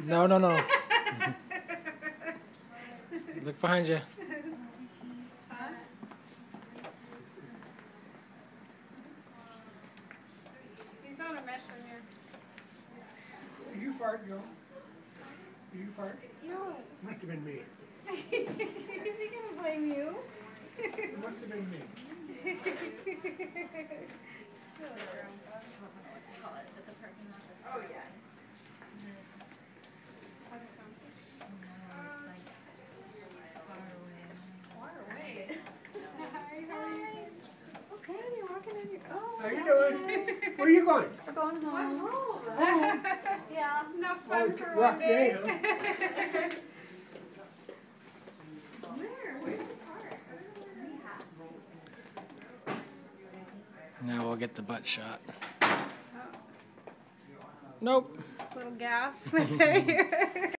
No, no, no. Look behind you. Huh? He's on a mission here. Did you fart, Joe? Did you fart? No. Must have been me. Is he gonna blame you? It must have been me. Oh yeah. Okay, you're walking in your. Oh. How you doing? Where are you going? We're going home. Home. Yeah. Enough Oh, fun it's for a one rough day. day, huh? Where's the park? Now we'll get the butt shot. Oh. Nope. Little gas with it.